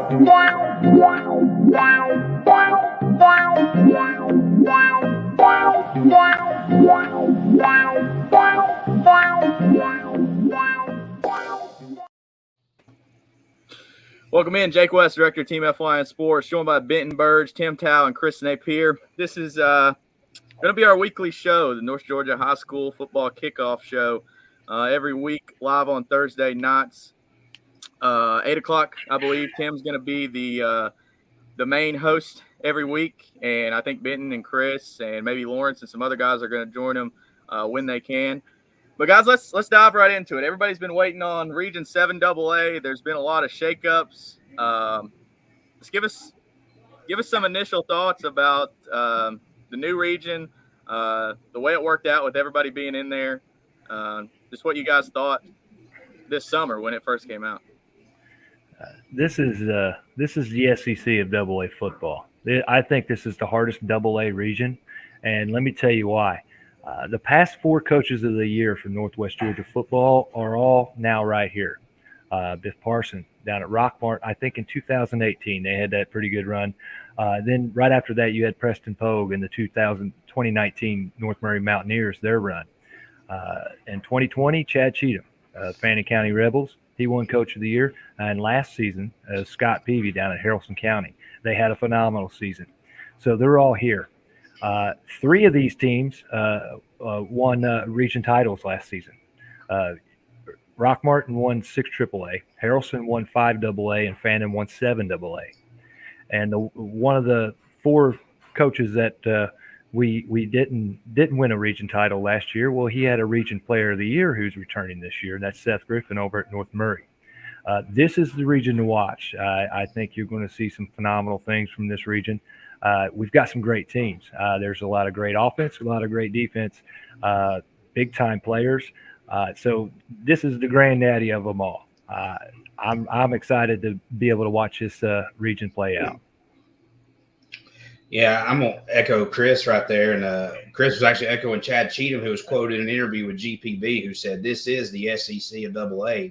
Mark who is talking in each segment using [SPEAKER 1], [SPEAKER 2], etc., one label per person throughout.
[SPEAKER 1] Welcome in, Jake West, Director of Team FYN Sports, joined by Benton Burge, Tim Tao, and Chris Napier. This is going to be our weekly show, the North Georgia High School Football Kickoff Show, every week live on Thursday nights, 8 o'clock, I believe. Tim's going to be the main host every week, and I think Benton and Chris and maybe Lawrence and some other guys are going to join him when they can. But, guys, let's dive right into it. Everybody's been waiting on Region 7 AA. There's been a lot of shakeups. Let's give us some initial thoughts about the new region, the way it worked out with everybody being in there, just what you guys thought this summer when it first came out.
[SPEAKER 2] This is the SEC of AA football. I think this is the hardest AA region, and let me tell you why. The past 4 coaches of the year for Northwest Georgia football are all now right here. Biff Parson down at Rockmart, I think in 2018, they had that pretty good run. Then right after that, you had Preston Pogue in the 2019 North Murray Mountaineers, their run. In 2020, Chad Cheatham, Bannon County Rebels, he won Coach of the Year. And last season, Scott Peavy down at Halton County. They had a phenomenal season. So they're all here. 3 of these teams won region titles last season. Rockmart won 6 AAA, Harrelson won 5 AA, and Fannin won 7 AA. And one of the 4 coaches that we didn't win a region title last year, well, he had a region player of the year who's returning this year, and that's Seth Griffin over at North Murray. This is the region to watch. I think you're going to see some phenomenal things from this region. We've got some great teams. There's a lot of great offense, a lot of great defense, big-time players. So this is the granddaddy of them all. I'm excited to be able to watch this region play out.
[SPEAKER 3] Yeah, I'm going to echo Chris right there. And Chris was actually echoing Chad Cheatham, who was quoted in an interview with GPB, who said, this is the SEC of AA.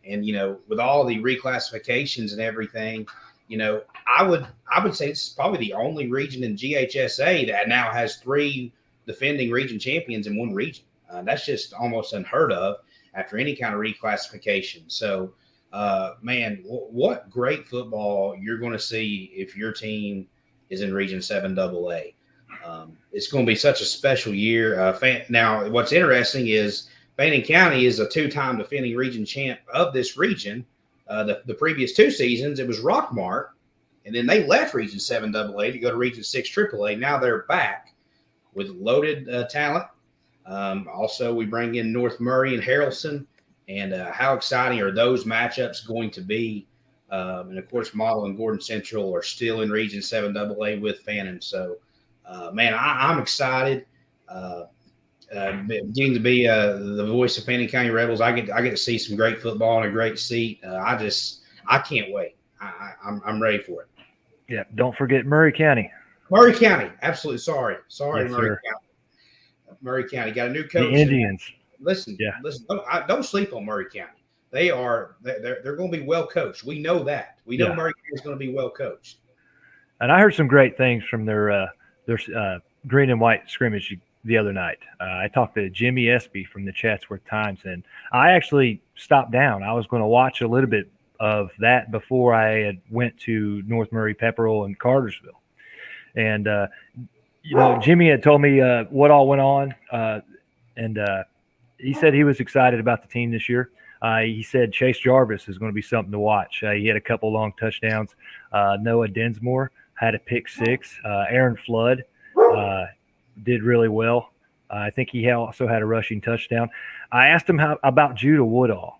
[SPEAKER 3] And, with all the reclassifications and everything, I would say it's probably the only region in GHSA that now has 3 defending region champions in one region. That's just almost unheard of after any kind of reclassification. So, man, what great football you're going to see if your team is in Region 7 AA. It's going to be such a special year. Now, what's interesting is Bannon County is a 2-time defending region champ of this region. The previous 2 seasons, it was Rockmart, and then they left Region 7 AA to go to Region 6 AAA. Now they're back with loaded talent. Also, we bring in North Murray and Harrelson, and how exciting are those matchups going to be? And, of course, Model and Gordon Central are still in Region 7 AA with Fannin. So, man, I'm excited. Getting to be the voice of Fannin County Rebels, I get to see some great football in a great seat. I can't wait. I'm ready for it.
[SPEAKER 2] Yeah, don't forget Murray County.
[SPEAKER 3] Murray County, absolutely. Sorry,
[SPEAKER 2] yes,
[SPEAKER 3] Murray
[SPEAKER 2] sir.
[SPEAKER 3] County. Murray County got a new coach.
[SPEAKER 2] The Indians.
[SPEAKER 3] Listen. Don't sleep on Murray County. They're going to be well coached. We know that. We know Murray County is going to be well coached.
[SPEAKER 2] And I heard some great things from their green and white scrimmage the other night. I talked to Jimmy Espy from the Chatsworth Times, and I actually stopped down. I was going to watch a little bit of that before I had went to North Murray, Pepperell, and Cartersville. And Jimmy had told me what all went on, and he said he was excited about the team this year. He said Chase Jarvis is going to be something to watch. He had a couple long touchdowns. Noah Densmore had a pick 6. Aaron Flood did really well. I think he also had a rushing touchdown. I asked him about Judah Woodall,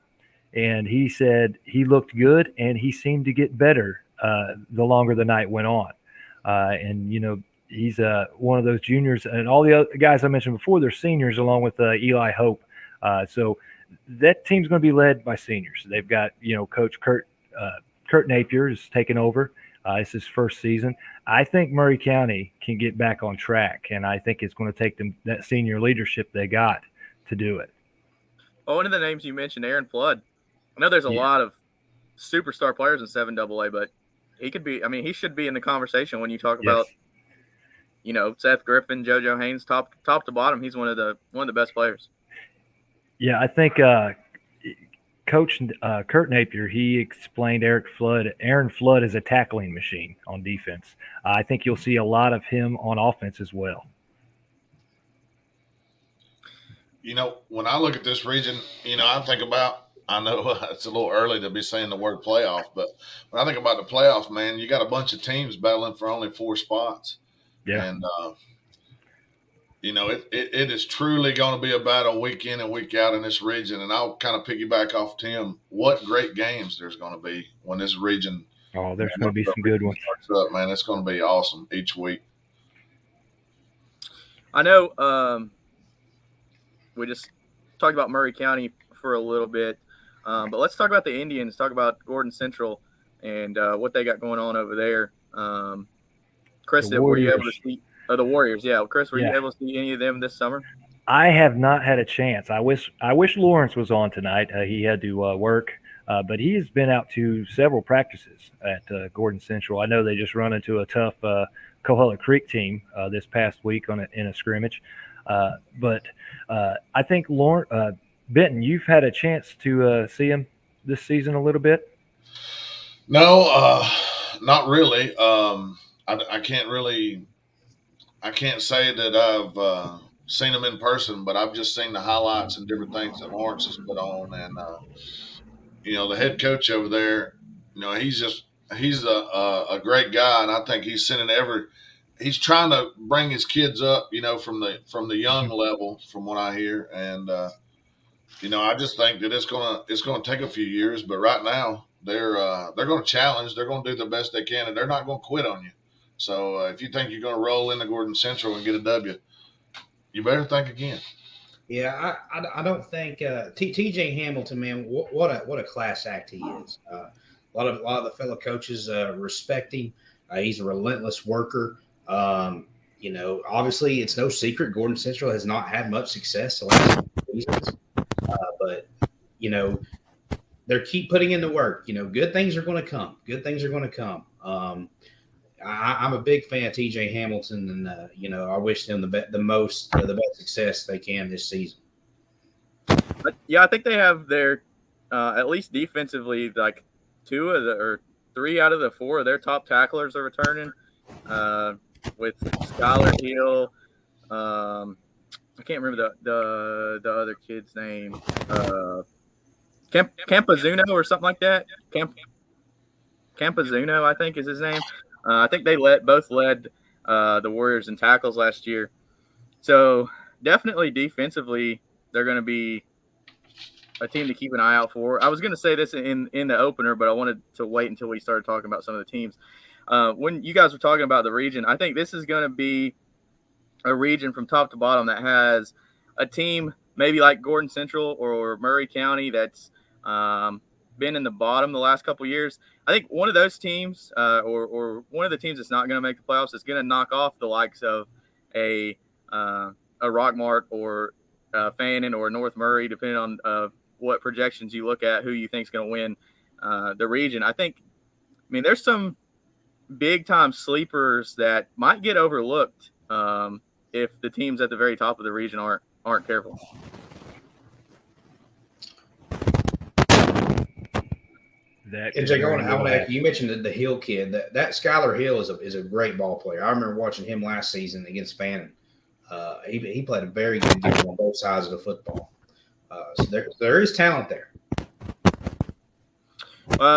[SPEAKER 2] and he said he looked good and he seemed to get better the longer the night went on. He's one of those juniors, and all the other guys I mentioned before, they're seniors along with Eli Hope. So that team's going to be led by seniors. They've got, Coach Kurt Napier is taking over. It's his first season. I think Murray County can get back on track, and I think it's going to take them that senior leadership they got to do it.
[SPEAKER 1] Well, one of the names you mentioned, Aaron Flood. I know there's a lot of superstar players in 7AA, but he could be. I mean, he should be in the conversation when you talk
[SPEAKER 2] Yes.
[SPEAKER 1] about, Seth Griffin, JoJo Haynes, top to bottom. He's one of the best players.
[SPEAKER 2] Yeah, I think Coach Kurt Napier, he explained Aaron Flood is a tackling machine on defense. I think you'll see a lot of him on offense as well.
[SPEAKER 4] When I look at this region, I know it's a little early to be saying the word playoff, but when I think about the playoffs, man, you got a bunch of teams battling for only 4 spots.
[SPEAKER 2] Yeah.
[SPEAKER 4] And, it is truly going to be a battle week in and week out in this region. And I'll kind of piggyback off Tim. What great games there's going to be when this region.
[SPEAKER 2] Oh, there's going to be some good ones.
[SPEAKER 4] Up, man. It's going to be awesome each week.
[SPEAKER 1] I know we just talked about Murray County for a little bit, but let's talk about the Indians, talk about Gordon Central and what they got going on over there. Chris, were you able to see the Warriors? Yeah, Chris, were you able to see any of them this summer?
[SPEAKER 2] I have not had a chance. I wish Lawrence was on tonight. He had to work, but he has been out to several practices at Gordon Central. I know they just run into a tough Coahulla Creek team this past week in a scrimmage. But I think Benton, you've had a chance to see him this season a little bit.
[SPEAKER 4] No, not really. I can't say that I've seen him in person, but I've just seen the highlights and different things that Lawrence has put on. And the head coach over there, he's a great guy, and I think he's he's trying to bring his kids up, from the young level, from what I hear. And I just think that it's gonna take a few years, but right now they're going to challenge. They're going to do the best they can, and they're not going to quit on you. So if you think you're going to roll into Gordon Central and get a W, you better think again.
[SPEAKER 3] Yeah, I don't think TJ Hamilton, man, what a class act he is. A lot of the fellow coaches respect him. He's a relentless worker. Obviously it's no secret Gordon Central has not had much success the last seasons, but they keep putting in the work. Good things are going to come. Good things are going to come. I'm a big fan of TJ Hamilton, and I wish them the best success they can this season.
[SPEAKER 1] But, yeah, I think they have their at least defensively, like 3 out of the 4 of their top tacklers are returning. With Skylar Hill, I can't remember the other kid's name, Campazuno or something like that. Campazuno, I think, is his name. I think they both led the Warriors in tackles last year. So definitely defensively, they're going to be a team to keep an eye out for. I was going to say this in the opener, but I wanted to wait until we started talking about some of the teams. When you guys were talking about the region, I think this is going to be a region from top to bottom that has a team maybe like Gordon Central or Murray County that's been in the bottom the last couple of years. I think one of those teams or one of the teams that's not going to make the playoffs is going to knock off the likes of a Rockmart or Fannin or North Murray, depending on what projections you look at, who you think is going to win the region. I mean, there's some big-time sleepers that might get overlooked if the teams at the very top of the region aren't careful.
[SPEAKER 3] And Jake, I want to ask you mentioned the Hill kid. That Skylar Hill is a great ball player. I remember watching him last season against Fannin. He played a very good game on both sides of the football. So there is talent there.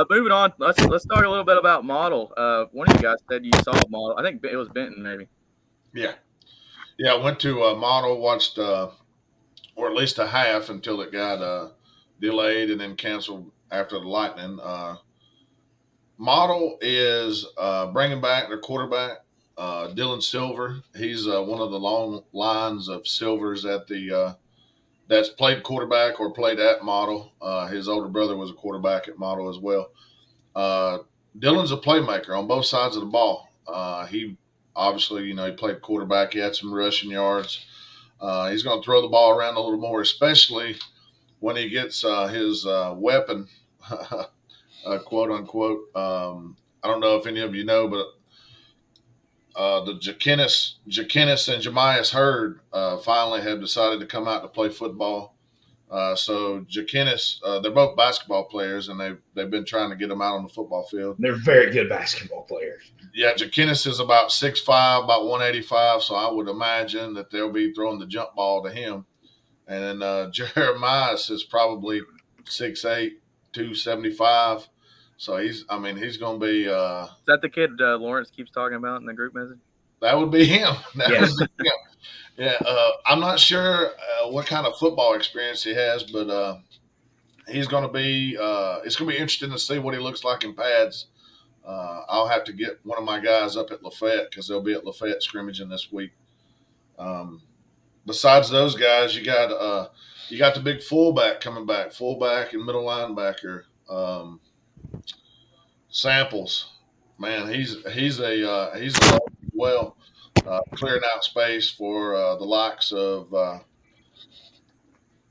[SPEAKER 1] Moving on, let's talk a little bit about Model. One of you guys said you saw Model. I think it was Benton, maybe.
[SPEAKER 4] Yeah. I went to Model, watched or at least a half until it got delayed and then canceled after the Lightning. Model is bringing back their quarterback, Dylan Silver. He's one of the long lines of Silvers at that's played quarterback or played at Model. His older brother was a quarterback at Model as well. Dylan's a playmaker on both sides of the ball. He obviously, he played quarterback. He had some rushing yards. He's going to throw the ball around a little more, especially when he gets his weapon, quote unquote. I don't know if any of you know, but the Jaquinis and Jemias Hurd finally have decided to come out to play football. So Jaquinis, they're both basketball players, and they've been trying to get them out on the football field.
[SPEAKER 3] They're very good basketball players.
[SPEAKER 4] Yeah, Jaquinis is about 6'5", about 185, so I would imagine that they'll be throwing the jump ball to him. And then Jeremiah is probably 6'8", 275. So he's going to be.
[SPEAKER 1] Is that the kid Lawrence keeps talking about in the group message?
[SPEAKER 4] That would be him.
[SPEAKER 3] Yes.
[SPEAKER 4] Would be him. Yeah, I'm not sure what kind of football experience he has, but he's going to be. It's going to be interesting to see what he looks like in pads. I'll have to get one of my guys up at Lafayette because they'll be at Lafayette scrimmaging this week. Besides those guys, you got the big fullback coming back, fullback and middle linebacker. Samples, man, he's well clearing out space for the likes of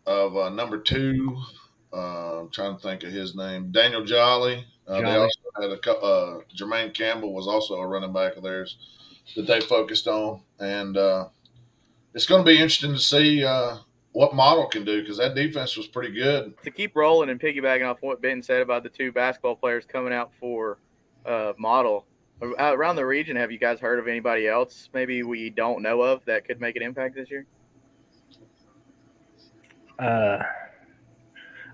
[SPEAKER 4] number 2. I'm trying to think of his name, Daniel Jolly. They also had Jermaine Campbell was also a running back of theirs that they focused on, and it's going to be interesting to see what Model can do because that defense was pretty good.
[SPEAKER 1] To keep rolling and piggybacking off what Ben said about the 2 basketball players coming out for Model, around the region, have you guys heard of anybody else maybe we don't know of that could make an impact this year?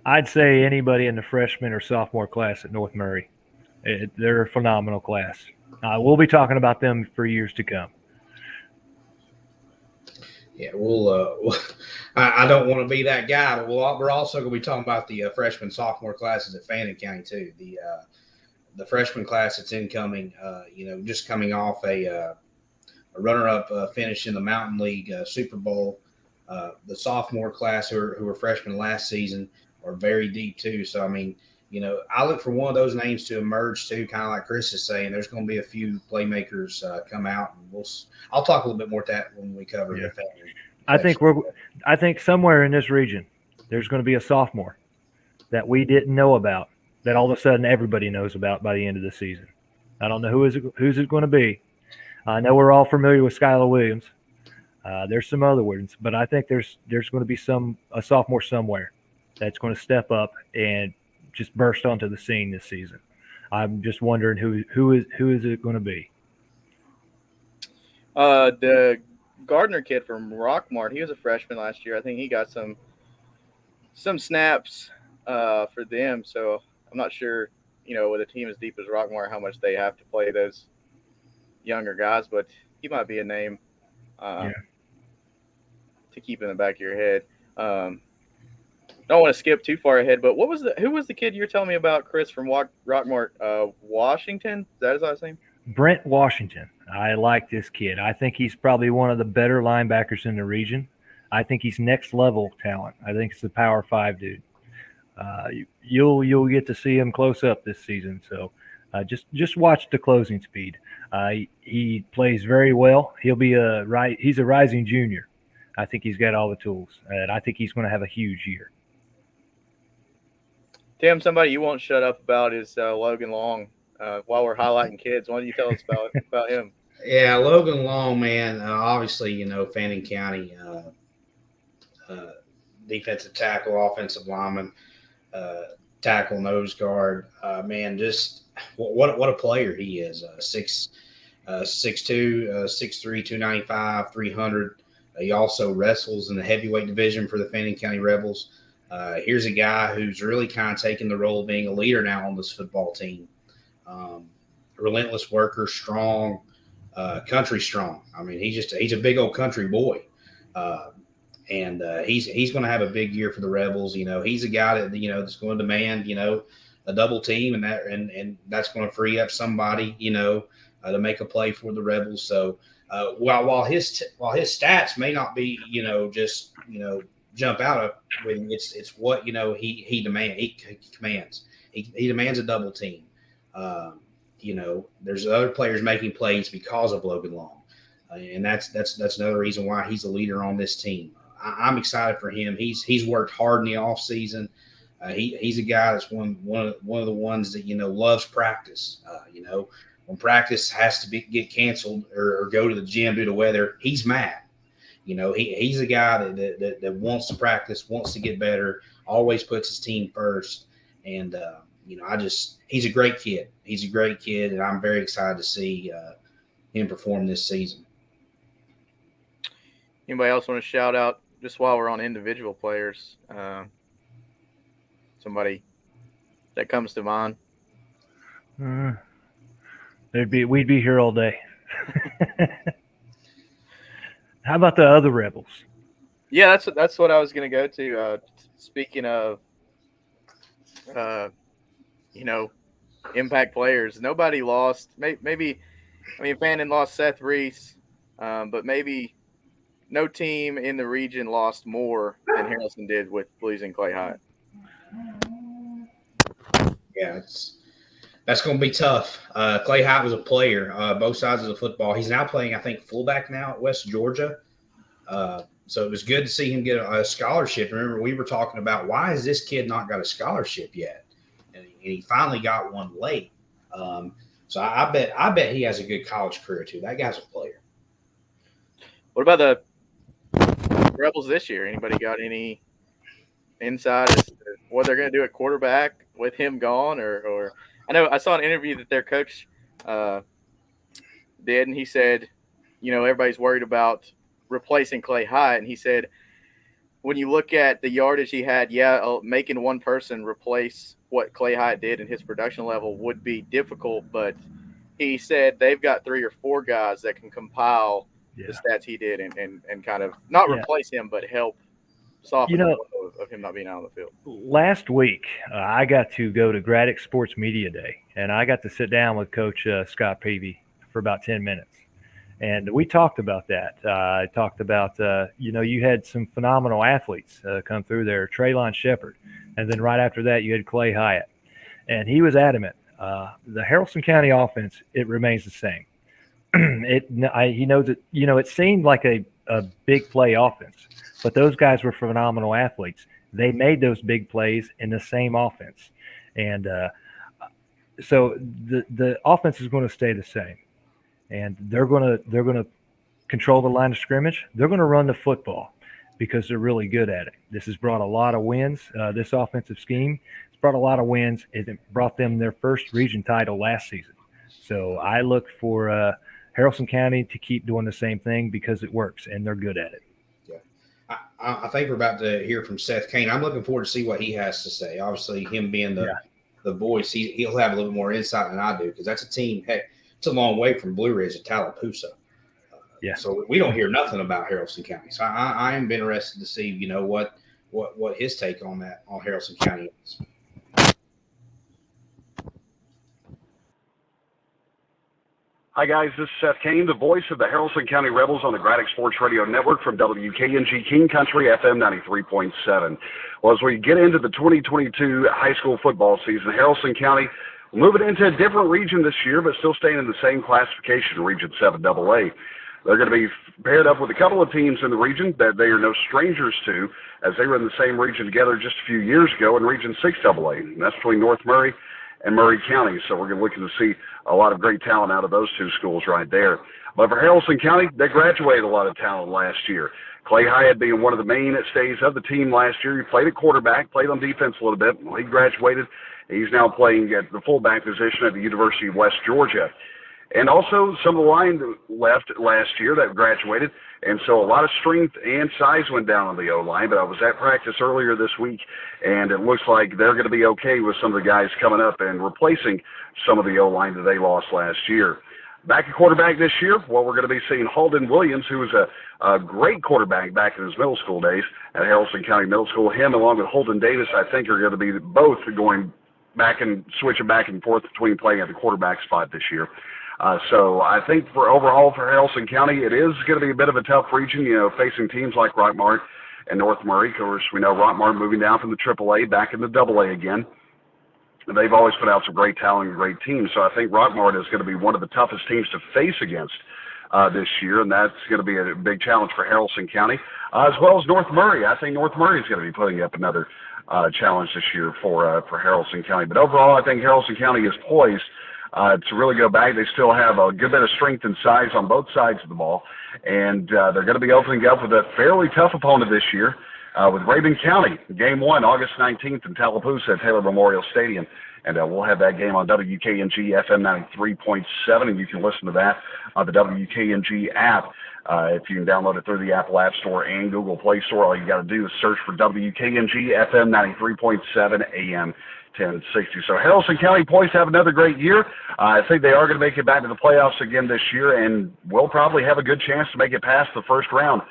[SPEAKER 2] I'd say anybody in the freshman or sophomore class at North Murray. They're a phenomenal class. We'll be talking about them for years to come.
[SPEAKER 3] Yeah, I don't want to be that guy, but we're also going to be talking about the freshman, sophomore classes at Bannon County too. The freshman class that's incoming, just coming off a runner-up finish in the Mountain League Super Bowl. The sophomore class who were freshmen last season are very deep too. So, I mean, I look for one of those names to emerge too, kind of like Chris is saying. There's going to be a few playmakers come out, and I'll talk a little bit more at that when we cover the family.
[SPEAKER 2] I think somewhere in this region there's going to be a sophomore that we didn't know about that all of a sudden everybody knows about by the end of the season. I don't know who's it going to be. I know we're all familiar with Skylar Williams. There's some other ones, but I think there's going to be a sophomore somewhere that's going to step up and just burst onto the scene this season. I'm just wondering who is it going to be?
[SPEAKER 1] The Gardner kid from Rockmart, he was a freshman last year. I think he got some snaps for them. So I'm not sure, with a team as deep as Rockmart, how much they have to play those younger guys, but he might be a name to keep in the back of your head. Don't want to skip too far ahead, but who was the kid you were telling me about, Chris, from Rockmart? Washington? Is that his last name?
[SPEAKER 2] Brent Washington. I like this kid. I think he's probably one of the better linebackers in the region. I think he's next level talent. I think he's a Power 5 dude. You'll get to see him close up this season. So just watch the closing speed. He plays very well. He's a rising junior. I think he's got all the tools, and I think he's going to have a huge year.
[SPEAKER 1] Tim, somebody you won't shut up about is Logan Long. While we're highlighting kids, why don't you tell us about him?
[SPEAKER 3] Yeah, Logan Long, man. Obviously, Bannon County defensive tackle, offensive lineman, tackle, nose guard. Man, just what a player he is. 6'2", 6'3", 295, 300. He also wrestles in the heavyweight division for the Bannon County Rebels. Here's a guy who's really kind of taken the role of being a leader now on this football team. Relentless worker, strong, country strong. I mean, he's a big old country boy. And he's going to have a big year for the Rebels. He's a guy that, that's going to demand, a double team, and that's going to free up somebody, to make a play for the Rebels. So while his stats may not be, just, jump out of when it's what, he commands. He demands a double team. There's other players making plays because of Logan Long. And that's another reason why he's a leader on this team. I'm excited for him. He's worked hard in the off season. He's a guy that's one of the ones that loves practice. When practice has to get canceled or go to the gym due to weather, he's mad. He's a guy that wants to practice, wants to get better, always puts his team first. And he's a great kid. He's a great kid, and I'm very excited to see him perform this season.
[SPEAKER 1] Anybody else want to shout out, just while we're on individual players, somebody that comes to mind?
[SPEAKER 2] We'd be here all day. How about the other Rebels?
[SPEAKER 1] Yeah, that's what I was going to go to. Speaking of, impact players, nobody lost. Maybe Bannon lost Seth Reese, but maybe no team in the region lost more than Harrelson did with losing Clay Hyatt.
[SPEAKER 3] Yeah, that's going to be tough. Clay Hyatt was a player, both sides of the football. He's now playing, I think, fullback now at West Georgia. So it was good to see him get a scholarship. Remember, we were talking about, why has this kid not got a scholarship yet? And he finally got one late. So I bet he has a good college career too. That guy's a player.
[SPEAKER 1] What about the Rebels this year? Anybody got any insight as to what they're going to do at quarterback with him gone? Or I know I saw an interview that their coach did, and he said, everybody's worried about replacing Clay Hyatt, and he said, when you look at the yardage he had, making one person replace what Clay Hyatt did in his production level would be difficult, but he said they've got 3 or 4 guys that can compile the stats he did and kind of not replace him, but help soften the blow of him not being out on the field.
[SPEAKER 2] Last week, I got to go to Graddick Sports Media Day, and I got to sit down with Coach Scott Peavy for about 10 minutes. And we talked about that. I talked about, you had some phenomenal athletes come through there, Traylon Shepard. And then right after that, you had Clay Hyatt. And he was adamant. The Harrelson County offense, it remains the same. He knows that, it seemed like a big play offense, but those guys were phenomenal athletes. They made those big plays in the same offense. And so the offense is going to stay the same. And they're going to control the line of scrimmage. They're going to run the football because they're really good at it. This has brought a lot of wins. This offensive scheme has brought a lot of wins. It brought them their first region title last season. So I look for Harrelson County to keep doing the same thing because it works and they're good at it.
[SPEAKER 3] Yeah, I think we're about to hear from Seth Kane. I'm looking forward to see what he has to say. Obviously, him being the voice, he'll have a little more insight than I do because that's a team. Heck, it's a long way from Blue Ridge to Tallapoosa. So we don't hear nothing about Harrelson County. So I am interested to see, what his take on that on Harrelson County is.
[SPEAKER 5] Hi, guys. This is Seth Kane, the voice of the Harrelson County Rebels on the Graddick Sports Radio Network from WKNG King Country FM 93.7. Well, as we get into the 2022 high school football season, Harrelson County moving into a different region this year, but still staying in the same classification, Region 7AA. They're going to be paired up with a couple of teams in the region that they are no strangers to, as they were in the same region together just a few years ago in Region 6AA. And that's between North Murray and Murray County. So we're looking to see a lot of great talent out of those two schools right there. But for Harrelson County, they graduated a lot of talent last year. Clay Hyatt being one of the mainstays of the team last year. He played at quarterback, played on defense a little bit. Well, he graduated. He's now playing at the fullback position at the University of West Georgia. And also some of the line left last year that graduated. And so a lot of strength and size went down on the O-line. But I was at practice earlier this week, and it looks like they're going to be okay with some of the guys coming up and replacing some of the O-line that they lost last year. Back at quarterback this year, well, we're going to be seeing Halton Williams, who was a great quarterback back in his middle school days at Harrelson County Middle School. Him along with Holden Davis, I think, are going to be both going back and switching back and forth between playing at the quarterback spot this year. So I think for overall for Harrelson County, it is going to be a bit of a tough region, facing teams like Rockmart and North Murray. Of course, we know Rockmart moving down from the AAA back into AA again. They've always put out some great talent and great teams. So I think Rockmart is going to be one of the toughest teams to face against this year, and that's going to be a big challenge for Harrelson County, as well as North Murray. I think North Murray is going to be putting up another challenge this year for Haralson County. But overall, I think Haralson County is poised to really go back. They still have a good bit of strength and size on both sides of the ball, and they're going to be opening up with a fairly tough opponent this year with Rabun County. Game 1, August 19th in Tallapoosa at Taylor Memorial Stadium. And we'll have that game on WKNG FM 93.7, and you can listen to that on the WKNG app. If you can download it through the Apple App Store and Google Play Store, all you got to do is search for WKNG FM 93.7 AM 1060. So Haralson County poised to have another great year. I think they are going to make it back to the playoffs again this year, and will probably have a good chance to make it past the first round.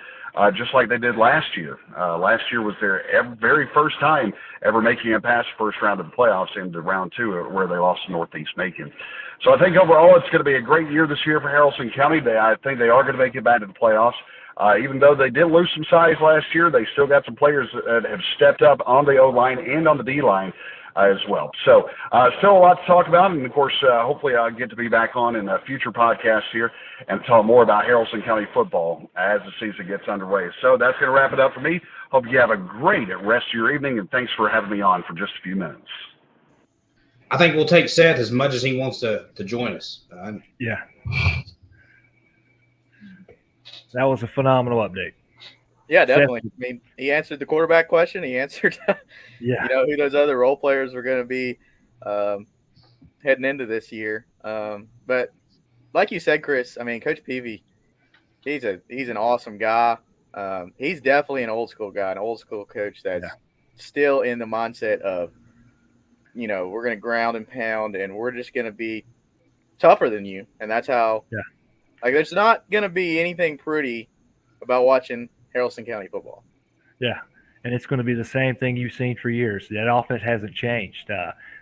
[SPEAKER 5] Just like they did last year. Last year was their very first time ever making it past the first round of the playoffs into round 2, where they lost to Northeast Macon. So I think overall it's going to be a great year this year for Haralson County. I think they are going to make it back to the playoffs. Even though they did lose some size last year, they still got some players that have stepped up on the O-line and on the D-line as well. So still a lot to talk about, and of course, hopefully I'll get to be back on in a future podcast here and talk more about Haralson County football as the season gets underway. So that's going to wrap it up for me. Hope you have a great rest of your evening, and thanks for having me on for just a few minutes.
[SPEAKER 3] I think we'll take Seth as much as he wants to join us.
[SPEAKER 2] Yeah. That was a phenomenal update.
[SPEAKER 1] Yeah, definitely. I mean, he answered the quarterback question. He answered, who those other role players were going to be heading into this year. But like you said, Chris, I mean, Coach Peavy, he's an awesome guy. He's definitely an old school guy, an old school coach that's still in the mindset of, we're going to ground and pound, and we're just going to be tougher than you. And that's how, there's not going to be anything pretty about watching Haralson County football. Yeah,
[SPEAKER 2] and it's going to be the same thing you've seen for years. That offense hasn't changed.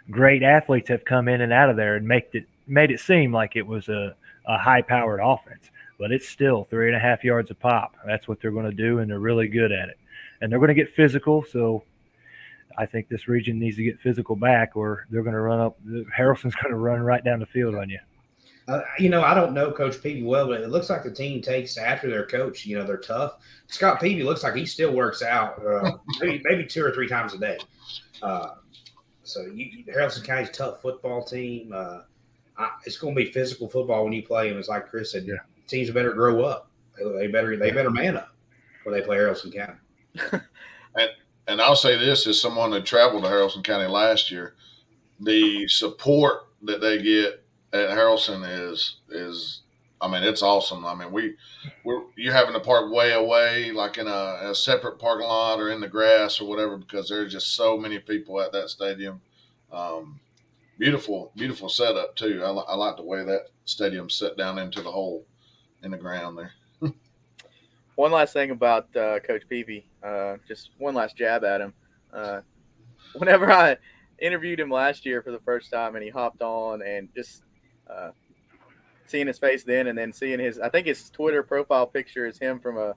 [SPEAKER 2] Great athletes have come in and out of there and made it seem like it was a high-powered offense, but it's still 3.5 yards a pop. That's what they're going to do, and they're really good at it. And they're going to get physical, so I think this region needs to get physical back, or they're going to run up. Haralson's going to run right down the field on you.
[SPEAKER 3] I don't know Coach Peavy well, but it looks like the team takes after their coach. They're tough. Scott Peavy looks like he still works out maybe 2 or 3 times a day. So Haralson County's a tough football team. It's going to be physical football when you play them. It's like Chris said, teams better grow up. They better man up when they play Haralson County.
[SPEAKER 4] And I'll say this as someone that traveled to Haralson County last year, the support that they get at Haralson is it's awesome. I mean, you're having to park way away, like in a separate parking lot or in the grass or whatever, because there's just so many people at that stadium. Beautiful setup too. I like the way that stadium's set down into the hole in the ground there.
[SPEAKER 1] One last thing about Coach Peavy, just one last jab at him. Whenever I interviewed him last year for the first time, and he hopped on, and just seeing his face then, and then seeing I think his Twitter profile picture is him from a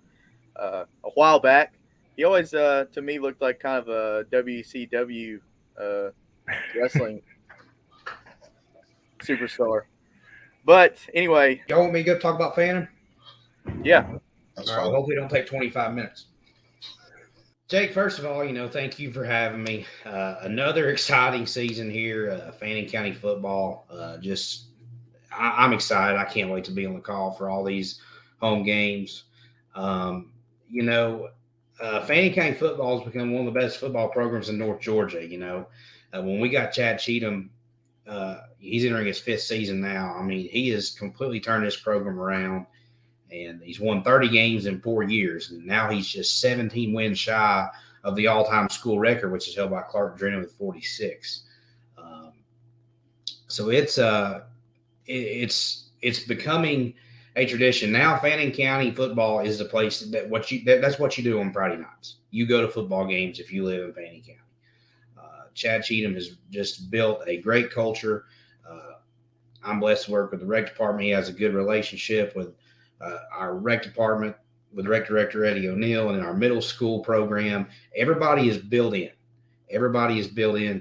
[SPEAKER 1] while back. He always, to me, looked like kind of a WCW wrestling superstar. But anyway.
[SPEAKER 3] Y'all want me to go talk about Fannin?
[SPEAKER 1] Yeah.
[SPEAKER 3] All right, hopefully it don't take 25 minutes. Jake, first of all, thank you for having me. Another exciting season here, Fannin County football. I'm excited. I can't wait to be on the call for all these home games. Fannin County football has become one of the best football programs in North Georgia. When we got Chad Cheatham, he's entering his 5th season now. I mean, he has completely turned this program around. And he's won 30 games in 4 years. And now he's just 17 wins shy of the all-time school record, which is held by Clark Drennan with 46. So it's becoming a tradition. Now Fannin County football is the place that's what you do on Friday nights. You go to football games if you live in Fannin County. Chad Cheatham has just built a great culture. I'm blessed to work with the rec department. He has a good relationship with our rec department, with rec director Eddie O'Neill, and in our middle school program. Everybody is built in.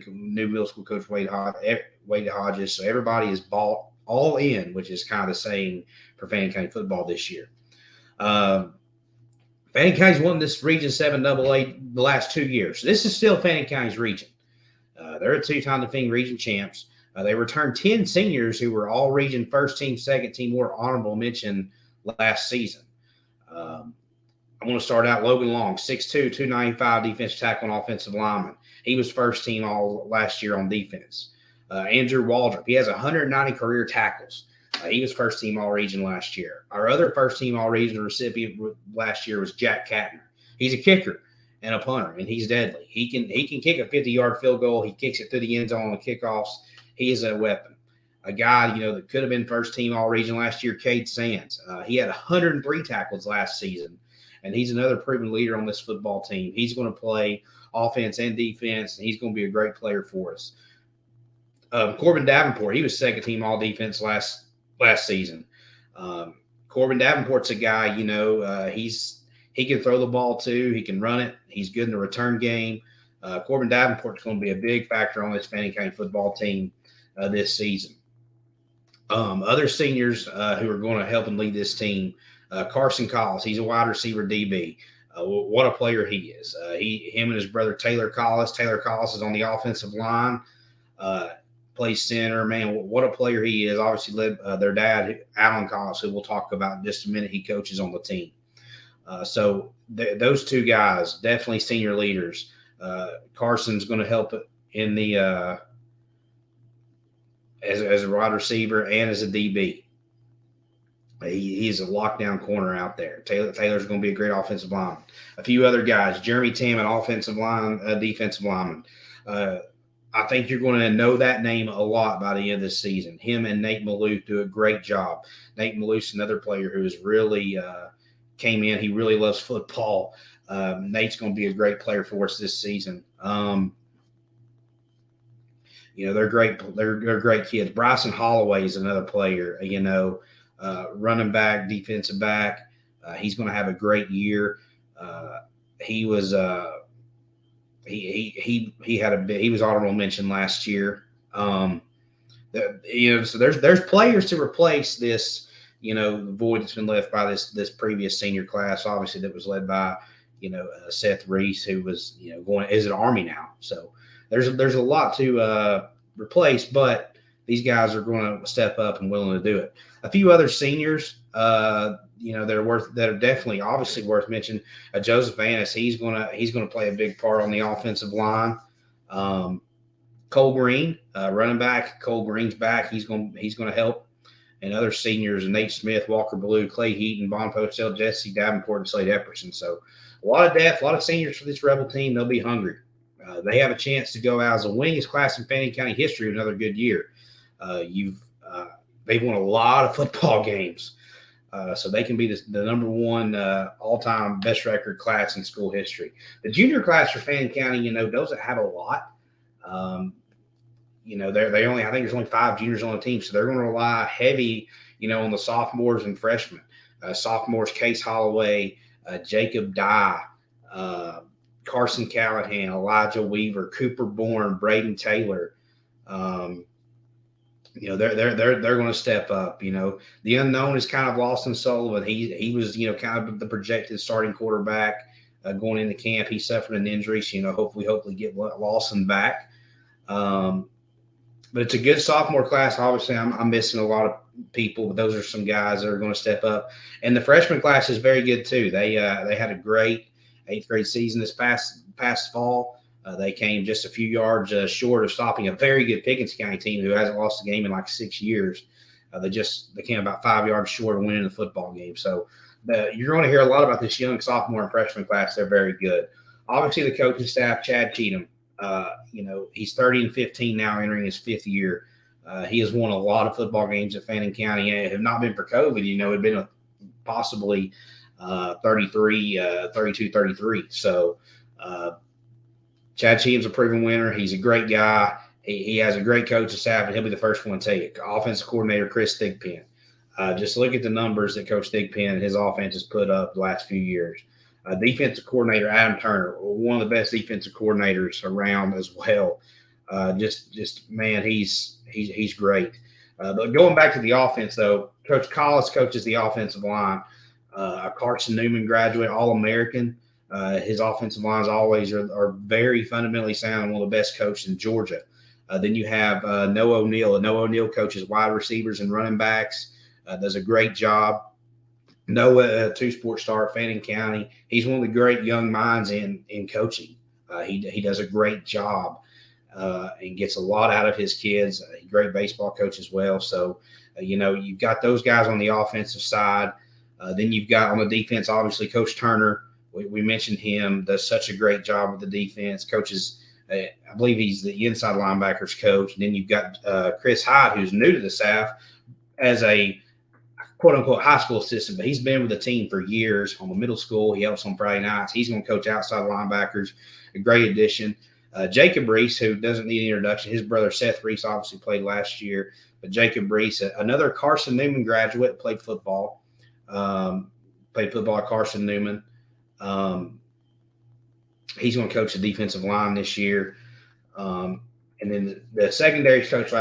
[SPEAKER 3] New middle school coach Wade Hodges. So everybody is bought all in, which is kind of the saying for Fannin County football this year. Fannin Bannon County's won this Region 7 AA the last 2 years. This is still Bannon County's region. They're a 2-time defending region champs. They returned 10 seniors who were all region first team, second team, or honorable mention last season. I'm going to start out Logan Long, 6'2", 295 defensive tackle and offensive lineman. He was first team all last year on defense. Andrew Waldrop, he has 190 career tackles. He was first team all region last year. Our other first team all region recipient last year was Jack Katner. He's a kicker and a punter, and he's deadly. He can kick a 50-yard field goal. He kicks it through the end zone on kickoffs. He is a weapon. A guy, that could have been first team all region last year, Cade Sands. He had 103 tackles last season, and he's another proven leader on this football team. He's going to play offense and defense, and he's going to be a great player for us. Corbin Davenport, he was second team all defense last season. Corbin Davenport's a guy, he can throw the ball too. He can run it. He's good in the return game. Corbin Davenport's going to be a big factor on this Bannon County football team this season. Other seniors who are going to help and lead this team, Carson Collis, he's a wide receiver DB. What a player he is. Him and his brother Taylor Collis. Taylor Collis is on the offensive line, plays center. Man, what a player he is. Obviously led their dad, Alan Collis, who we'll talk about in just a minute. He coaches on the team. So those two guys, definitely senior leaders. Carson's going to help in the as a wide receiver and as a DB. He's a lockdown corner out there. Taylor's going to be a great offensive lineman. A few other guys, Jeremy Tam, offensive line, defensive lineman. I think you're going to know that name a lot by the end of this season. Him and Nate Maloof do a great job. Nate Maloof's another player who has really came in. He really loves football. Nate's going to be a great player for us this season. They're great. They're great kids. Bryson Holloway is another player. Running back, defensive back. He's going to have a great year. He was he was honorable mention last year. So there's players to replace this, the void that's been left by this previous senior class. Obviously, that was led by Seth Reese, who was is an Army now. So there's a lot to replace, but these guys are going to step up and willing to do it. A few other seniors, that are definitely obviously worth mentioning. Joseph Annis, he's going to play a big part on the offensive line. Cole Green, running back. Cole Green's back. He's going to help. And other seniors, Nate Smith, Walker Blue, Clay Heaton, Bon Postel, Jesse Davenport, and Slade Epperson. So a lot of depth, a lot of seniors for this Rebel team. They'll be hungry. They have a chance to go out as the winningest class in Bannon County history with another good year. They've won a lot of football games. So they can be the number one all-time best record class in school history. The junior class for Bannon County, doesn't have a lot. They only, I think there's only 5 juniors on the team, so they're going to rely heavy, on the sophomores and freshmen. Sophomores, Case Holloway, Jacob Dye, Carson Callahan, Elijah Weaver, Cooper Bourne, Braden Taylor. They're going to step up. The unknown is kind of Lawson Sullivan. He was, kind of the projected starting quarterback going into camp. He suffered an injury, so, hopefully get Lawson back. But it's a good sophomore class. Obviously, I'm missing a lot of people, but those are some guys that are going to step up. And the freshman class is very good too. They had a great 8th grade season this past fall. They came just a few yards short of stopping a very good Pickens County team who hasn't lost a game in like 6 years. They came about 5 yards short of winning the football game. So you're going to hear a lot about this young sophomore and freshman class. They're very good. Obviously, the coaching staff, Chad Cheatham, he's 30-15 now, entering his 5th year. He has won a lot of football games at Bannon County. And if it had not been for COVID, it'd been possibly 32-33. So Chad Cheatham's a proven winner. He's a great guy. He has a great coaching staff, and he'll be the first one to tell you. Offensive coordinator Chris Thigpen. Just look at the numbers that Coach Thigpen and his offense has put up the last few years. Defensive coordinator Adam Turner, one of the best defensive coordinators around as well. Man, he's great. But going back to the offense, though, Coach Collis coaches the offensive line. a Carson Newman graduate, All-American. His offensive lines always are very fundamentally sound and one of the best coaches in Georgia. Then you have Noah O'Neill. Noah O'Neill coaches wide receivers and running backs, does a great job. Noah, a two-sport star at Bannon County. He's one of the great young minds in coaching. He does a great job and gets a lot out of his kids. Great baseball coach as well. So, you've got those guys on the offensive side. Then you've got on the defense, obviously, Coach Turner. We mentioned him, does such a great job with the defense. Coaches, I believe he's the inside linebackers coach. And then you've got Chris Hyde, who's new to the staff as a quote-unquote high school assistant, but he's been with the team for years on the middle school. He helps on Friday nights. He's going to coach outside linebackers, a great addition. Jacob Reese, who doesn't need an introduction. His brother Seth Reese obviously played last year, but Jacob Reese, another Carson Newman graduate, played football at Carson Newman. He's going to coach the defensive line this year. And then the secondary coach,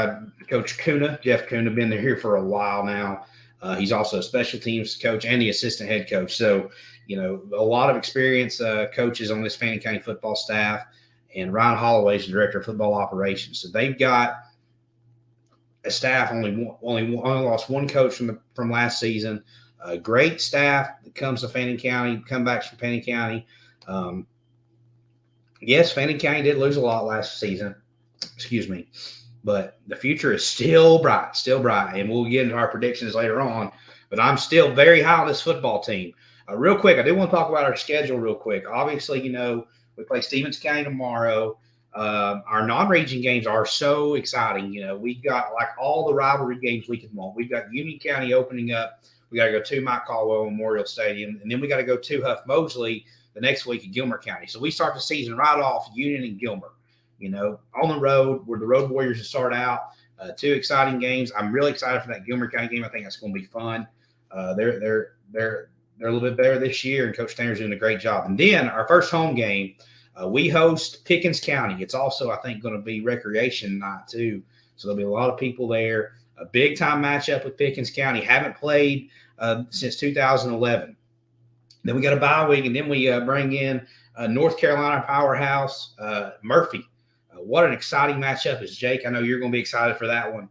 [SPEAKER 3] Coach Kuna, Jeff Kuna, been here for a while now. He's also a special teams coach and the assistant head coach. So, a lot of experienced coaches on this Bannon County football staff. And Ryan Holloway is the director of football operations. So they've got a staff only lost one coach from last season. A great staff that comes to Bannon County, comebacks from Bannon County. Yes, Bannon County did lose a lot last season. Excuse me. But the future is still bright, and we'll get into our predictions later on. But I'm still very high on this football team. Real quick, I do want to talk about our schedule real quick. Obviously, we play Stevens County tomorrow. Our non-region games are so exciting. We've got like all the rivalry games we can want. We've got Union County opening up. We got to go to Mike Caldwell Memorial Stadium, and then we got to go to Huff Mosley the next week at Gilmer County. So we start the season right off Union and Gilmer. On the road, where the Road Warriors to start out. Two exciting games. I'm really excited for that Gilmer County game. I think that's going to be fun. They're a little bit better this year, and Coach Tanner's doing a great job. And then our first home game, we host Pickens County. It's also, I think, going to be recreation night too. So there'll be a lot of people there. A big-time matchup with Pickens County. Haven't played since 2011. Then we got a bye week, and then we bring in North Carolina powerhouse, Murphy. What an exciting matchup is Jake. I know you're going to be excited for that one.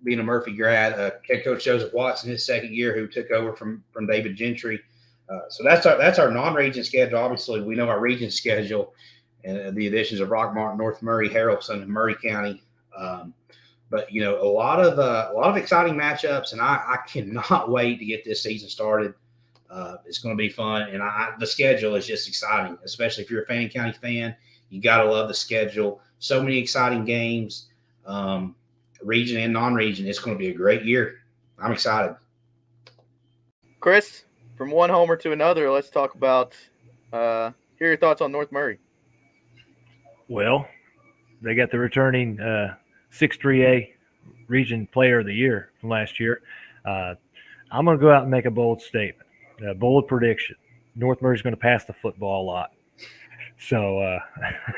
[SPEAKER 3] Being a Murphy grad, head coach Joseph Watson, his second year, who took over from David Gentry. So that's our non-region schedule. Obviously, we know our region schedule and the additions of Rockmart, North Murray, Harrelson, and Murray County. But a lot of exciting matchups, and I cannot wait to get this season started. It's going to be fun, and the schedule is just exciting, especially if you're a Bannon County fan. You got to love the schedule. So many exciting games, region and non-region. It's going to be a great year. I'm excited.
[SPEAKER 1] Chris, from one homer to another, let's talk about hear your thoughts on North Murray.
[SPEAKER 2] Well, they got the returning 6-3A region player of the year from last year. I'm going to go out and make a bold statement, a bold prediction. North Murray's going to pass the football a lot. So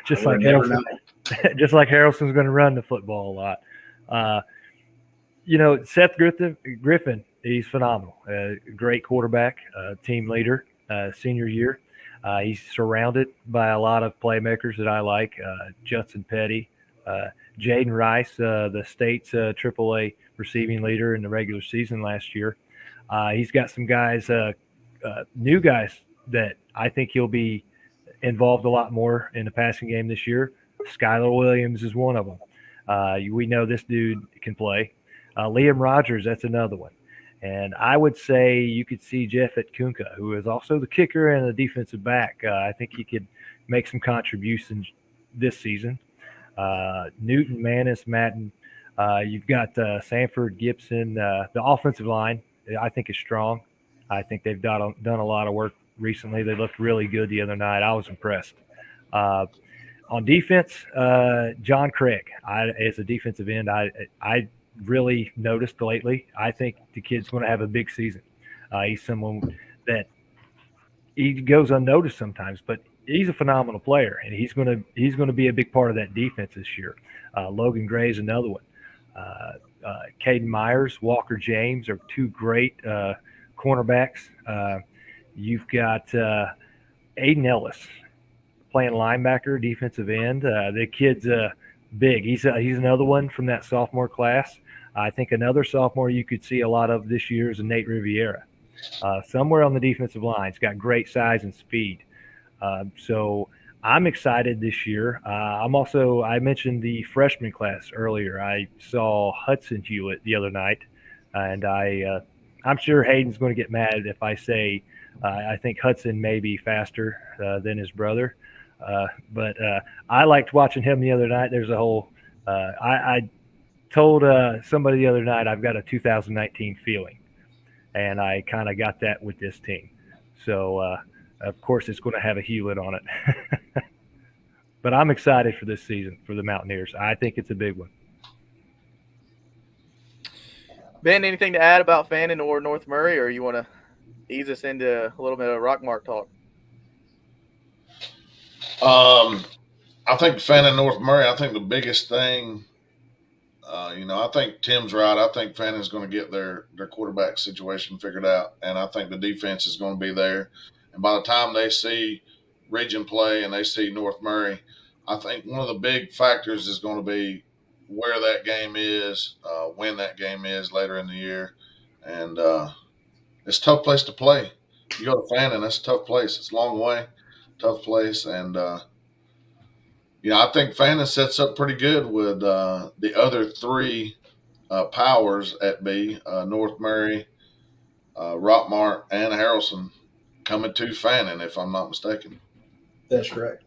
[SPEAKER 2] just like Harrelson's going to run the football a lot. Seth Griffin, he's phenomenal. Great quarterback, team leader, senior year. He's surrounded by a lot of playmakers that I like. Judson Petty, Jaden Rice, the state's AAA receiving leader in the regular season last year. He's got some guys, new guys that I think he'll be involved a lot more in the passing game this year. Skylar Williams is one of them. We know this dude can play. Liam Rogers, that's another one. And I would say you could see Jeff Atkunka, who is also the kicker and the defensive back. I think he could make some contributions this season. Newton, Manis, Madden. You've got Sanford, Gibson. The offensive line, I think, is strong. I think they've done a lot of work recently. They looked really good the other night. I was impressed. On defense, John Craig, as a defensive end, I really noticed lately. I think the kid's going to have a big season. He's someone that he goes unnoticed sometimes, but he's a phenomenal player, and he's going to be a big part of that defense this year. Logan Gray is another one. Caden Myers, Walker James are two great cornerbacks. You've got Aiden Ellis playing linebacker, defensive end. The kid's big. He's another one from that sophomore class. I think another sophomore you could see a lot of this year is Nate Riviera. Somewhere on the defensive line. He's got great size and speed. So I'm excited this year. I mentioned the freshman class earlier. I saw Hudson Hewitt the other night, and I'm sure Hayden's going to get mad if I say I think Hudson may be faster than his brother. But I liked watching him the other night. There's a whole I told somebody the other night I've got a 2019 feeling, and I kind of got that with this team. So, of course, it's going to have a Hewitt on it. But I'm excited for this season for the Mountaineers. I think it's a big one.
[SPEAKER 1] Ben, anything to add about Fannin or North Murray, or you want to ease us into a little bit of Rockmart talk?
[SPEAKER 4] I think Fannin North Murray, I think the biggest thing, I think Tim's right. I think Fannon's going to get their quarterback situation figured out, and I think the defense is going to be there. And by the time they see region play and they see North Murray, I think one of the big factors is going to be where that game is, when that game is later in the year. And it's a tough place to play. You go to Fannin, that's a tough place. It's a long way, tough place. And, I think Fannin sets up pretty good with the other three powers at B, North Murray, Rockmart, and Harrelson coming to Fannin, if I'm not mistaken.
[SPEAKER 3] That's correct.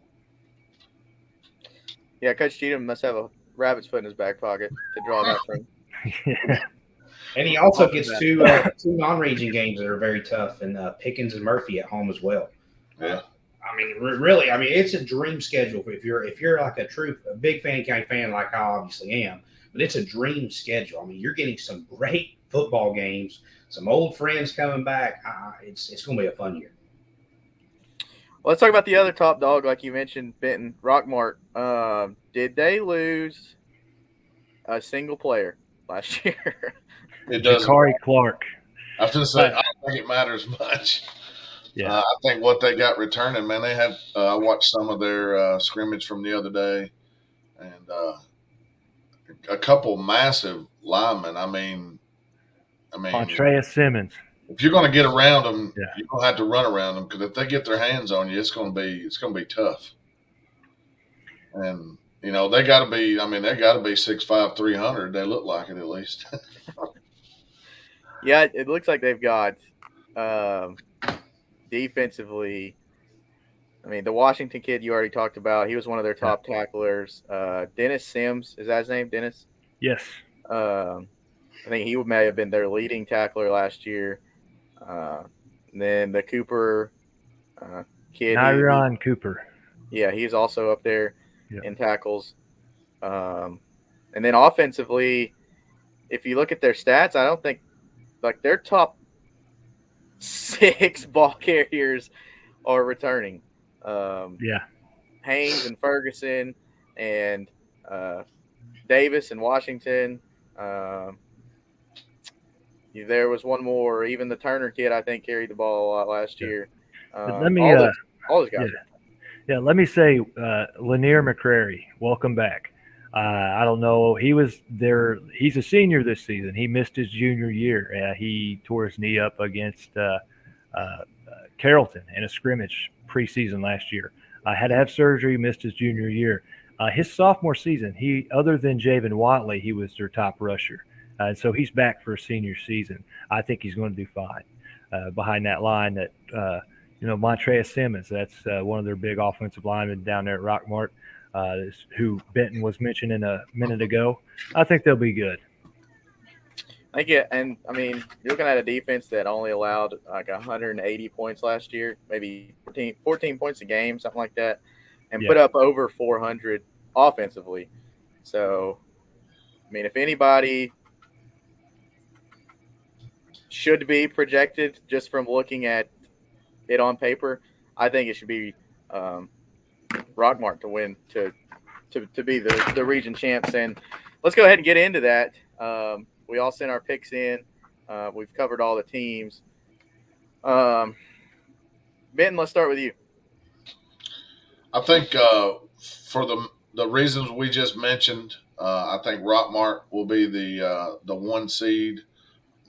[SPEAKER 1] Yeah, Coach Cheatham must have a rabbit's foot in his back pocket to draw that from.
[SPEAKER 2] Yeah.
[SPEAKER 3] And he also gets two non-region games that are very tough, and Pickens and Murphy at home as well.
[SPEAKER 4] Yeah.
[SPEAKER 3] Really, it's a dream schedule if you're like a big Bannon County fan like I obviously am. But it's a dream schedule. You're getting some great football games, some old friends coming back. It's going to be a fun year.
[SPEAKER 1] Well, let's talk about the other top dog, like you mentioned, Benton, Rockmart. Did they lose a single player last year?
[SPEAKER 4] It doesn't.
[SPEAKER 2] Jakari Clark.
[SPEAKER 4] I was going to say, I don't think it matters much.
[SPEAKER 2] Yeah.
[SPEAKER 4] I think what they got returning, man, they had I watched some of their scrimmage from the other day, and a couple massive linemen.
[SPEAKER 2] Andrea Simmons.
[SPEAKER 4] If you're going to get around them,
[SPEAKER 2] Yeah.
[SPEAKER 4] you're going to have to run around them, because if they get their hands on you, it's going to be tough. And they got to be 6'5", 300. They look like it at least.
[SPEAKER 1] Yeah, it looks like they've got defensively. The Washington kid you already talked about, he was one of their top tacklers. Dennis Sims, is that his name, Dennis?
[SPEAKER 2] Yes.
[SPEAKER 1] I think he may have been their leading tackler last year. And then the Cooper kid.
[SPEAKER 2] Nyron Cooper.
[SPEAKER 1] Yeah, he's also up there
[SPEAKER 2] Yep.
[SPEAKER 1] in tackles. And then offensively, if you look at their stats, I don't think their top 6 ball carriers are returning. Haynes and Ferguson and Davis and Washington. There was one more. Even the Turner kid, I think, carried the ball a lot last year.
[SPEAKER 2] Let me
[SPEAKER 1] all those guys.
[SPEAKER 2] let me say, Lanier McCrary, welcome back. I don't know. He was there. He's a senior this season. He missed his junior year. He tore his knee up against Carrollton in a scrimmage preseason last year. Had to have surgery, missed his junior year. His sophomore season, other than Javen Watley, he was their top rusher. And so he's back for a senior season. I think he's going to do fine behind that line that, Montrez Simmons, that's one of their big offensive linemen down there at Rockmart, who Benton was mentioning a minute ago. I think they'll be good.
[SPEAKER 1] You're looking at a defense that only allowed 180 points last year, maybe 14 points a game, something like that, and put up over 400 offensively. So, if anybody should be projected just from looking at it on paper, I think it should be Rockmart to win to be the region champs. And let's go ahead and get into that. We all sent our picks in. We've covered all the teams. Benton, let's start with you.
[SPEAKER 4] I think for the reasons we just mentioned, I think Rockmart will be the 1 seed.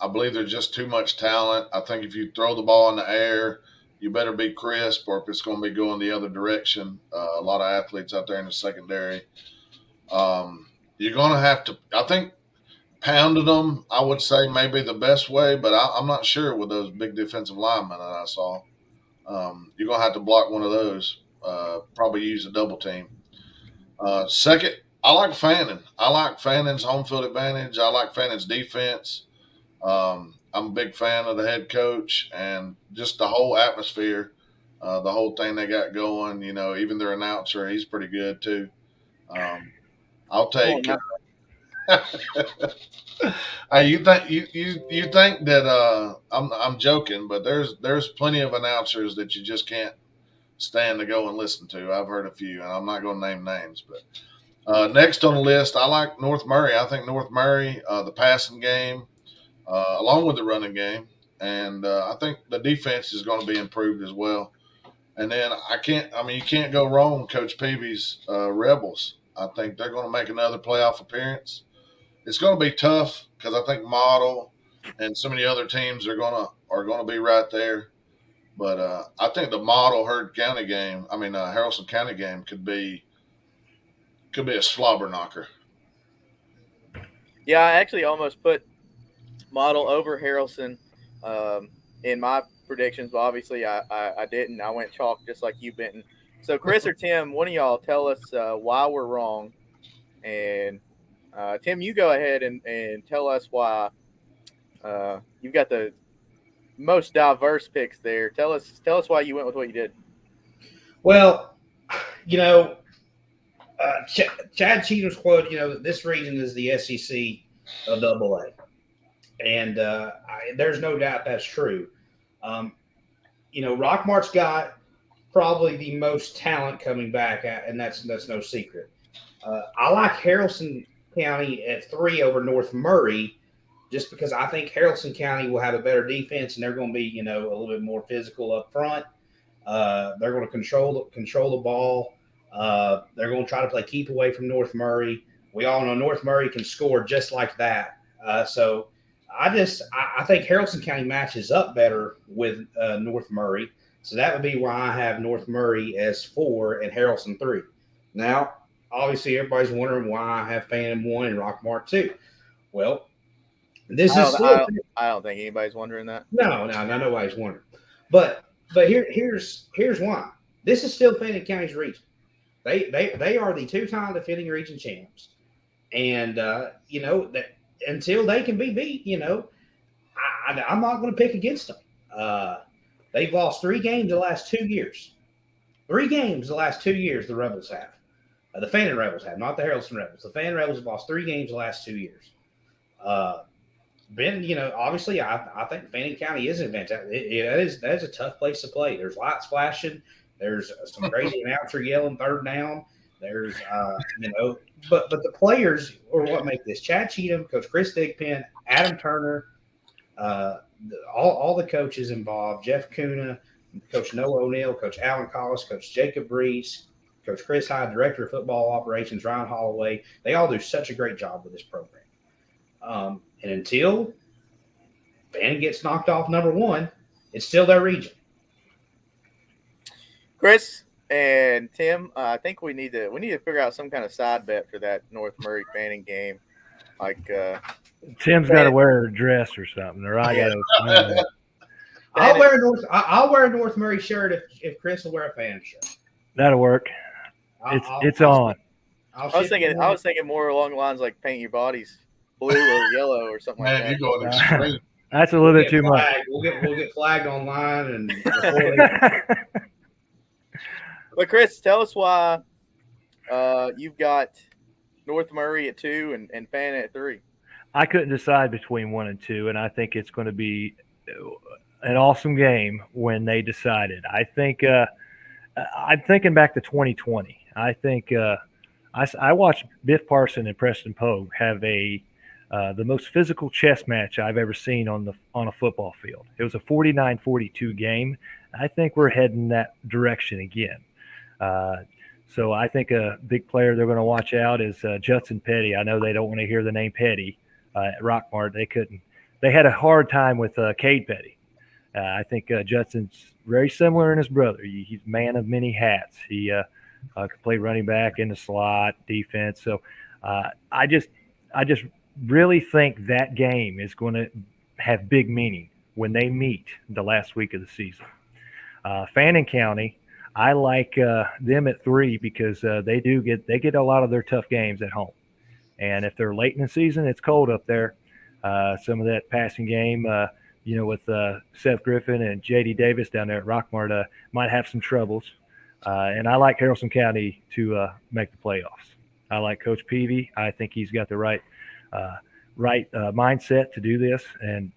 [SPEAKER 4] I believe there's just too much talent. I think if you throw the ball in the air, you better be crisp, or if it's going to be going the other direction. A lot of athletes out there in the secondary. You're going to have to. I think pounded them, I would say maybe the best way, but I'm not sure with those big defensive linemen that I saw. You're going to have to block one of those. Probably use a double team. Second, I like Fannin. I like Fannin's home field advantage. I like Fannin's defense. I'm a big fan of the head coach and just the whole atmosphere, the whole thing they got going. Even their announcer, he's pretty good too. I'll take. Hey, you think that I'm joking, but there's plenty of announcers that you just can't stand to go and listen to. I've heard a few, and I'm not going to name names, but next on the list, I like North Murray. I think North Murray, the passing game, along with the running game, and I think the defense is going to be improved as well. And then you can't go wrong with Coach Peavy's Rebels. I think they're going to make another playoff appearance. It's going to be tough because I think Model and some of the other teams are going to be right there. But I think the Model Haralson County game could be a slobber knocker.
[SPEAKER 1] Yeah, I actually almost put Model over Haralson in my predictions, but obviously I didn't. I went chalk just like you, Benton. So Chris or Tim, one of y'all tell us why we're wrong. And Tim, you go ahead and tell us why you've got the most diverse picks there. Tell us why you went with what you did.
[SPEAKER 3] Well, Chad Cheatham's quote, this region is the SEC of AA. And there's no doubt that's true. Rockmart's got probably the most talent coming back, and that's no secret. I like Haralson County at 3 over North Murray, just because I think Haralson County will have a better defense, and they're going to be, a little bit more physical up front. They're going to control the ball. They're going to try to play keep away from North Murray. We all know North Murray can score just like that. So I think Haralson County matches up better with North Murray. So that would be why I have North Murray as 4 and Haralson 3. Now, obviously, everybody's wondering why I have Fannin 1 and Rockmart 2. Well,
[SPEAKER 1] I don't think anybody's wondering that.
[SPEAKER 3] No, nobody's wondering. But here's why. This is still Bannon County's region. They are the 2-time defending region champs, and that until they can be beat, I'm not going to pick against them. They've lost 3 games the last 2 years. 3 games the last 2 years. The Rebels have. The Fannin Rebels have, not the Haralson Rebels. The Fannin Rebels have lost 3 games the last 2 years. Ben, obviously, I think Bannon County is an advantage. That is a tough place to play. There's lights flashing. There's some crazy announcer yelling third down. There's, but the players are what make this. Chad Cheatham, Coach Chris Digpen, Adam Turner, all the coaches involved, Jeff Kuna, Coach Noah O'Neill, Coach Alan Collis, Coach Jacob Reese, Coach Chris Hyde, Director of Football Operations, Ryan Holloway. They all do such a great job with this program. And until Bannon gets knocked off number 1, it's still their region.
[SPEAKER 1] Chris and Tim, I think we need to figure out some kind of side bet for that North Murray Bannon game. Like
[SPEAKER 2] Tim's got to wear a dress or something, or I got to.
[SPEAKER 3] I'll wear a North Murray shirt if Chris will wear a Fannin shirt.
[SPEAKER 2] That'll work. It's on.
[SPEAKER 1] I was thinking more along the lines like paint your bodies blue or yellow or something like that.
[SPEAKER 4] Man, you're going extreme.
[SPEAKER 2] That's a little bit too much.
[SPEAKER 3] We'll get flagged online and.
[SPEAKER 1] But Chris, tell us why you've got North Murray at 2 and Fannin at 3.
[SPEAKER 2] I couldn't decide between 1 and 2, and I think it's going to be an awesome game when they decided. I think I'm thinking back to 2020. I think I watched Biff Parson and Preston Pogue have a the most physical chess match I've ever seen on a football field. It was a 49-42 game. I think we're heading that direction again. So I think a big player they're going to watch out is Judson Petty. I know they don't want to hear the name Petty at Rockmart. They couldn't. They had a hard time with Cade Petty. I think Judson's very similar in his brother. He's a man of many hats. He could play running back in the slot, defense. So I just really think that game is going to have big meaning when they meet the last week of the season. Bannon County, I like them at 3 because they get a lot of their tough games at home. And if they're late in the season, it's cold up there. Some of that passing game, with Seth Griffin and J.D. Davis down there at Rockmart might have some troubles. And I like Haralson County to make the playoffs. I like Coach Peavy. I think he's got the right mindset to do this and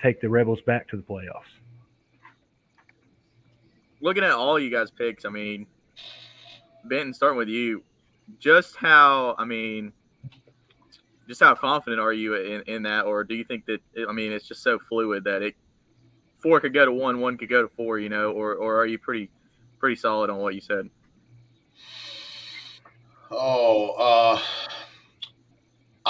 [SPEAKER 2] take the Rebels back to the playoffs.
[SPEAKER 1] Looking at all you guys' picks, I mean, Benton, starting with you, just how confident are you in that, or do you think that it's just so fluid that 4 could go to 1, 1 could go to 4, or are you pretty solid on what you said?
[SPEAKER 4] I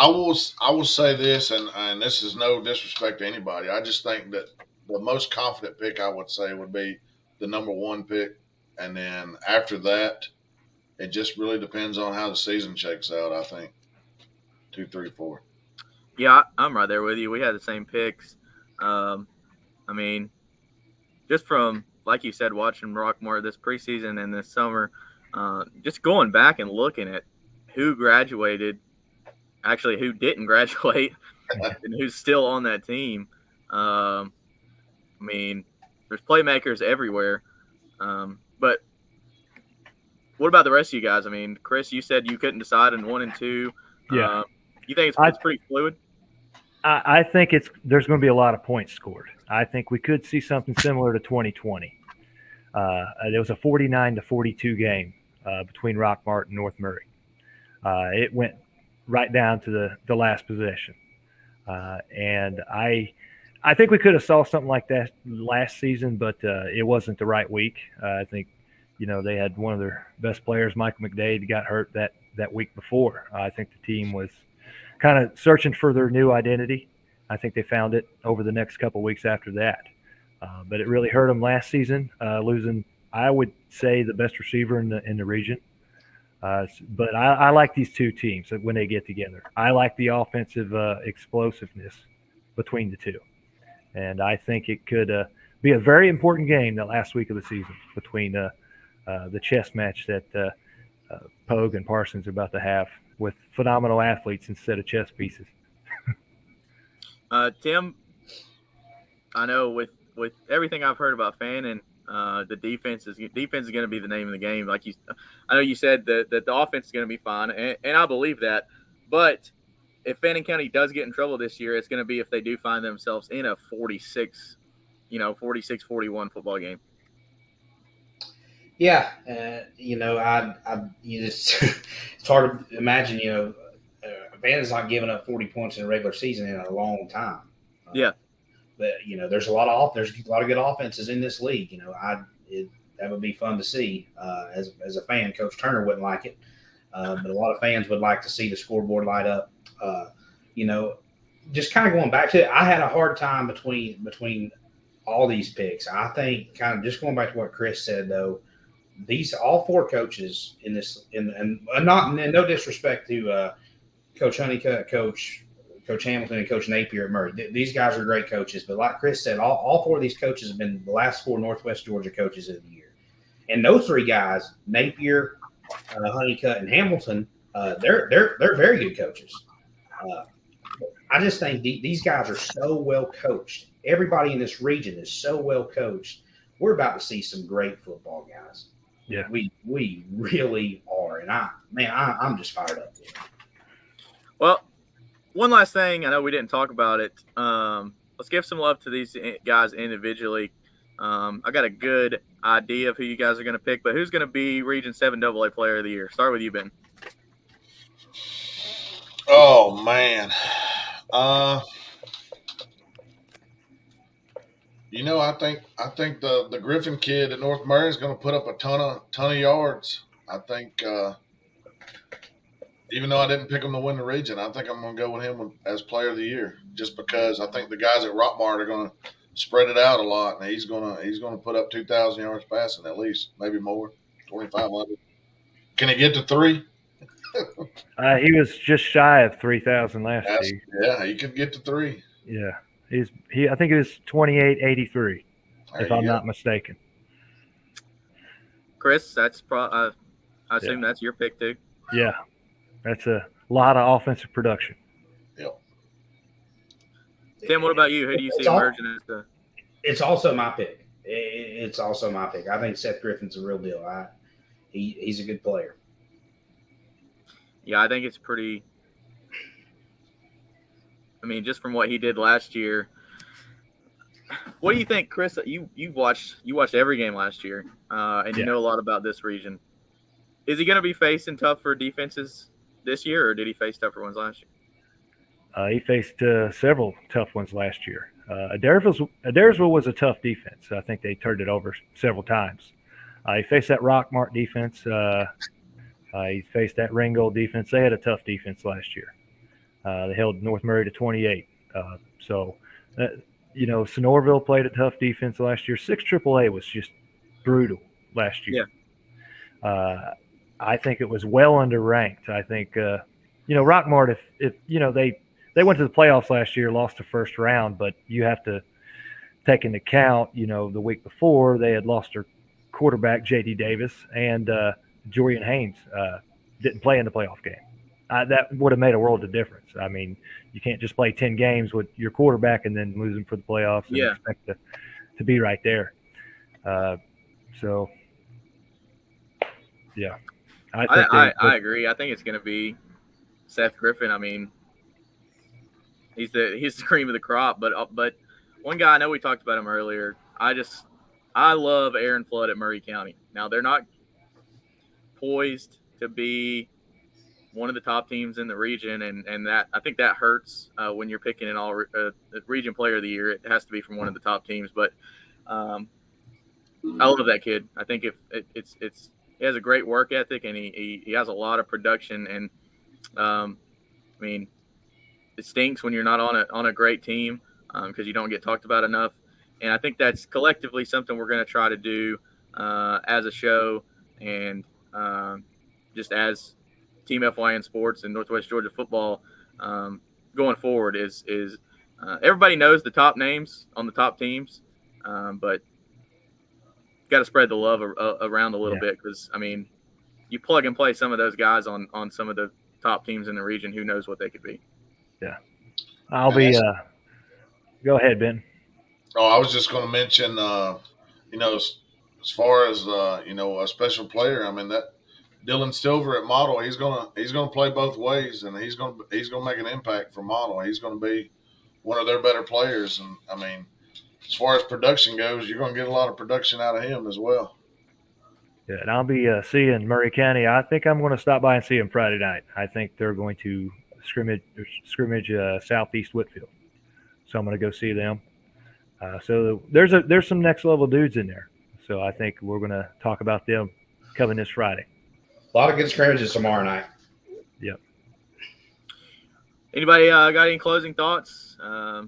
[SPEAKER 4] will say this, and this is no disrespect to anybody. I just think that the most confident pick I would say would be the number 1 pick, and then after that, it just really depends on how the season shakes out. I think 2, 3, 4.
[SPEAKER 1] Yeah, I'm right there with you. We had the same picks. Just from, like you said, watching Rockmart this preseason and this summer, just going back and looking at who graduated, actually who didn't graduate, and who's still on that team. There's playmakers everywhere. But what about the rest of you guys? Chris, you said you couldn't decide in 1 and 2.
[SPEAKER 2] Yeah.
[SPEAKER 1] You think it's pretty fluid?
[SPEAKER 2] I think there's going to be a lot of points scored. I think we could see something similar to 2020. There was a 49-42 game between Rockmart and North Murray. It went right down to the last possession. And I think we could have saw something like that last season, but it wasn't the right week. I think, they had one of their best players, Michael McDade, got hurt that week before. I think the team was kind of searching for their new identity. I think they found it over the next couple of weeks after that. But it really hurt them last season, losing, I would say, the best receiver in the region. But I like these two teams when they get together. I like the offensive explosiveness between the two. And I think it could be a very important game the last week of the season between the chess match that Pogue and Parsons are about to have with phenomenal athletes instead of chess pieces.
[SPEAKER 1] Tim, I know with everything I've heard about Fannin, the defense is going to be the name of the game. I know you said that the offense is going to be fine, and I believe that. But if Bannon County does get in trouble this year, it's going to be if they do find themselves in a 46-41 football game.
[SPEAKER 3] Yeah, it's hard to imagine. Bannon's not giving up 40 points in a regular season in a long time.
[SPEAKER 1] Yeah,
[SPEAKER 3] but there's a lot of good offenses in this league. That would be fun to see. As a fan, Coach Turner wouldn't like it, but a lot of fans would like to see the scoreboard light up. Just kind of going back to it, I had a hard time between all these picks. I think kind of just going back to what Chris said though. All 4 coaches in this, and no disrespect to Coach Honeycutt, Coach Hamilton, and Coach Napier at Murray. These guys are great coaches, but like Chris said, all 4 of these coaches have been the last 4 Northwest Georgia coaches of the year. And those 3 guys, Napier, Honeycutt, and Hamilton, they're very good coaches. I just think these guys are so well coached. Everybody in this region is so well coached. We're about to see some great football, guys.
[SPEAKER 2] Yeah,
[SPEAKER 3] we really are, and I'm just fired up.
[SPEAKER 1] Well, one last thing. I know we didn't talk about it. Let's give some love to these guys individually. I got a good idea of who you guys are going to pick, but who's going to be Region 7 AA Player of the Year? Start with you, Ben.
[SPEAKER 4] Oh man, Uh, I think the Griffin kid at North Murray is going to put up a ton of yards. I think even though I didn't pick him to win the region, I think I'm going to go with him as player of the year, just because I think the guys at Rockmart are going to spread it out a lot, and he's gonna put up 2,000 yards passing at least, maybe more, 2,500. Can he get to 3?
[SPEAKER 2] He was just shy of 3,000 last year.
[SPEAKER 4] Yeah, he could get to 3.
[SPEAKER 2] Yeah, I think it was 2883, if I'm not mistaken.
[SPEAKER 1] Chris, that's I assume that's your pick too.
[SPEAKER 2] Yeah, that's a lot of offensive production.
[SPEAKER 4] Yep.
[SPEAKER 1] Tim, what about you? Who do you see emerging as the?
[SPEAKER 3] It's also my pick. It's also my pick. I think Seth Griffin's a real deal. He's a good player.
[SPEAKER 1] Yeah, I think it's pretty. I mean, just from what he did last year. What do you think, Chris? You watched every game last year, and you know a lot about this region. Is he going to be facing tougher defenses this year, or did he face tougher ones last year?
[SPEAKER 2] He faced several tough ones last year. Adairsville was a tough defense. I think they turned it over several times. He faced that Rockmart defense. He faced that Ringgold defense. They had a tough defense last year. They held North Murray to 28. Sonorville played a tough defense last year. 6 AAA was just brutal last year.
[SPEAKER 1] Yeah.
[SPEAKER 2] I think it was well underranked. I think, Rockmart, if they went to the playoffs last year, lost the first round, but you have to take into account, the week before they had lost their quarterback, J.D. Davis, and Jorian Haynes didn't play in the playoff game. That would have made a world of difference. I mean, you can't just play 10 games with your quarterback and then lose them for the playoffs and expect to be right there. Yeah.
[SPEAKER 1] I agree. I think it's going to be Seth Griffin. I mean, he's the cream of the crop. But one guy, I know we talked about him earlier. I love Aaron Flood at Murray County. Now, they're not poised to be one of the top teams in the region, and that I think that hurts when you're picking an region player of the year. It has to be from one of the top teams. But I love that kid. I think he has a great work ethic, and he has a lot of production. And I mean, it stinks when you're not on a great team because you don't get talked about enough. And I think that's collectively something we're going to try to do as a show and just as Team FYN Sports and Northwest Georgia football going forward is everybody knows the top names on the top teams, but got to spread the love around a little bit because, I mean, you plug and play some of those guys on some of the top teams in the region. Who knows what they could be? Yeah.
[SPEAKER 2] I'll be go ahead, Ben.
[SPEAKER 4] Oh, I was just going to mention, as far as, a special player, I mean, that Dylan Silver at Model, he's gonna play both ways, and he's gonna make an impact for Model. He's gonna be one of their better players, and I mean, as far as production goes, you're gonna get a lot of production out of him as well.
[SPEAKER 2] Yeah, and I'll be seeing Murray County. I think I'm going to stop by and see them Friday night. I think they're going to scrimmage Southeast Whitfield, so I'm going to go see them. So there's some next level dudes in there. So I think we're going to talk about them coming this Friday.
[SPEAKER 3] A lot of good scrimmages tomorrow night.
[SPEAKER 2] Yep.
[SPEAKER 1] Anybody got any closing thoughts? I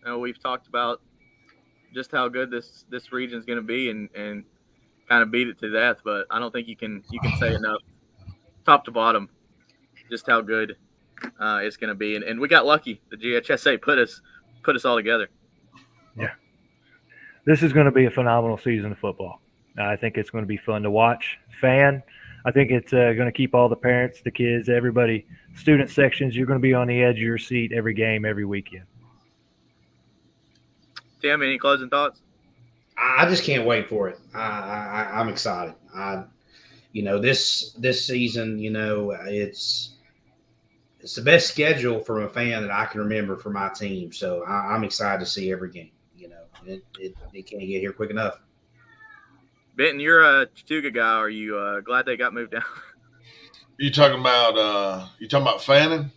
[SPEAKER 1] know we've talked about just how good this region is going to be and kind of beat it to death, but I don't think you can say enough, top to bottom, just how good it's going to be. And we got lucky. The GHSA put us all together.
[SPEAKER 2] Yeah. This is going to be a phenomenal season of football. I think it's going to be fun to watch. I think it's going to keep all the parents, the kids, everybody, student sections. You're going to be on the edge of your seat every game, every weekend.
[SPEAKER 1] Tim, any closing thoughts?
[SPEAKER 3] I just can't wait for it. I'm excited. This season, it's the best schedule from a fan that I can remember for my team. So I'm excited to see every game. It can't get here quick enough.
[SPEAKER 1] Benton, you're a Chattooga guy. Are you glad they got moved down?
[SPEAKER 4] You talking about Fannin?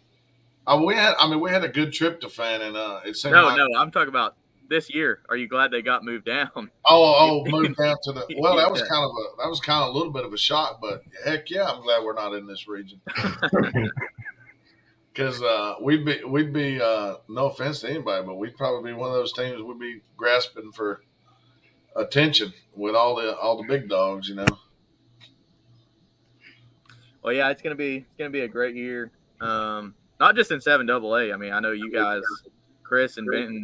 [SPEAKER 4] We had a good tryptophan, and it seemed
[SPEAKER 1] No,
[SPEAKER 4] like
[SPEAKER 1] I'm talking about this year. Are you glad they got moved down?
[SPEAKER 4] moved down to the. Well, that was
[SPEAKER 1] Yeah.
[SPEAKER 4] kind of a little bit of a shock, but heck yeah, I'm glad we're not in this region. Because we'd be no offense to anybody, but we'd probably be one of those teams we'd be grasping for attention with all the big dogs, you know.
[SPEAKER 1] Well, yeah, it's gonna be a great year. Not just in 7AA. I mean, I know you guys, Chris and Benton.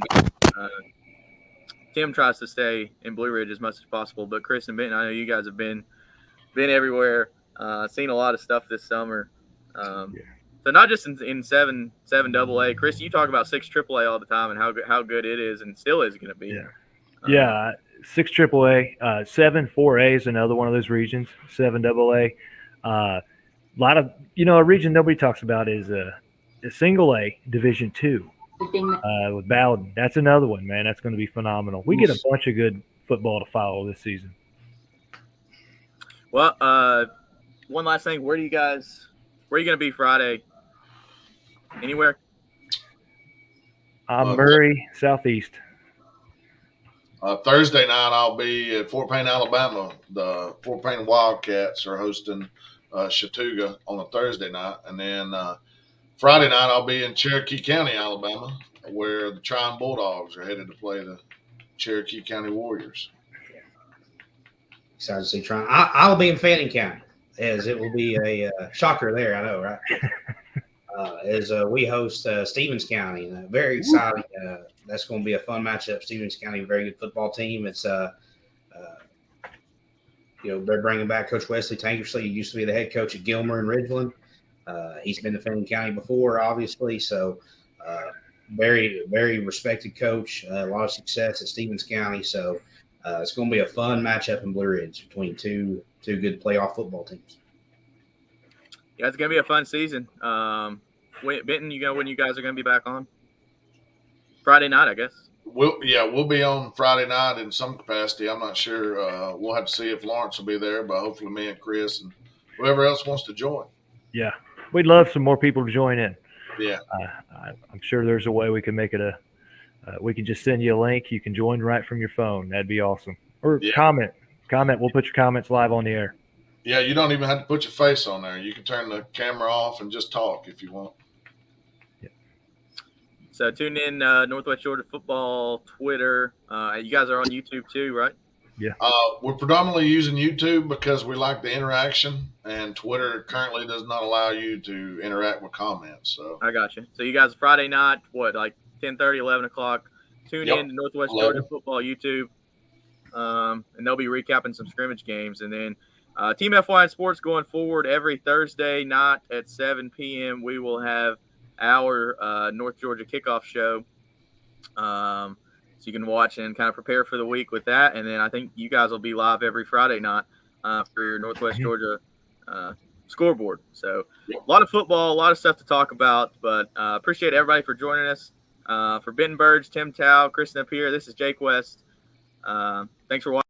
[SPEAKER 1] Tim tries to stay in Blue Ridge as much as possible, but Chris and Benton, I know you guys have been everywhere, seen a lot of stuff this summer. So not just in 7AA. Chris, you talk about 6 AAA all the time and how good it is and still is going to be.
[SPEAKER 2] Yeah, 6 AAA, 7 4A is another one of those regions. 7 AA. A lot of a region nobody talks about is a single A Division II with Bowden. That's another one, man. That's going to be phenomenal. We get a bunch of good football to follow this season.
[SPEAKER 1] Well, one last thing. Where are you going to be Friday? Anywhere?
[SPEAKER 2] Murray, Southeast.
[SPEAKER 4] Thursday night, I'll be at Fort Payne, Alabama. The Fort Payne Wildcats are hosting Chattooga on a Thursday night. And then Friday night, I'll be in Cherokee County, Alabama, where the Tryon Bulldogs are headed to play the Cherokee County Warriors.
[SPEAKER 3] Excited to see Tryon. I'll be in Fannin County, as it will be a shocker there, I know, right? As we host Stevens County, and very exciting. That's going to be a fun matchup. Stevens County, very good football team. It's they're bringing back Coach Wesley Tankersley. He used to be the head coach at Gilmer and Ridgeland. He's been to Fannin County before, obviously. So very, very respected coach. A lot of success at Stevens County. So it's going to be a fun matchup in Blue Ridge between two good playoff football teams.
[SPEAKER 1] Yeah, it's going to be a fun season. Benton, when you guys are going to be back on? Friday night, I guess.
[SPEAKER 4] We'll be on Friday night in some capacity. I'm not sure. We'll have to see if Lawrence will be there, but hopefully me and Chris and whoever else wants to join.
[SPEAKER 2] Yeah, we'd love some more people to join in.
[SPEAKER 4] Yeah,
[SPEAKER 2] I'm sure there's a way we can make it we can just send you a link. You can join right from your phone. That'd be awesome. Or comment. We'll put your comments live on the air.
[SPEAKER 4] Yeah, you don't even have to put your face on there. You can turn the camera off and just talk if you want.
[SPEAKER 1] So tune in Northwest Georgia Football, Twitter. You guys are on YouTube too, right?
[SPEAKER 2] Yeah.
[SPEAKER 4] We're predominantly using YouTube because we like the interaction, and Twitter currently does not allow you to interact with comments. So
[SPEAKER 1] I got you. So you guys Friday night, like 10:30, 11 o'clock, tune in to Northwest Georgia Football YouTube, and they'll be recapping some scrimmage games. And then Team FYN Sports going forward every Thursday night at 7 p.m. We will have our North Georgia kickoff show. So you can watch and kind of prepare for the week with that. And then I think you guys will be live every Friday night for your Northwest Georgia scoreboard. So a lot of football, a lot of stuff to talk about, but appreciate everybody for joining us. For Benton Burge, Tim Tao, Chris Napier, this is Jake West. Thanks for watching.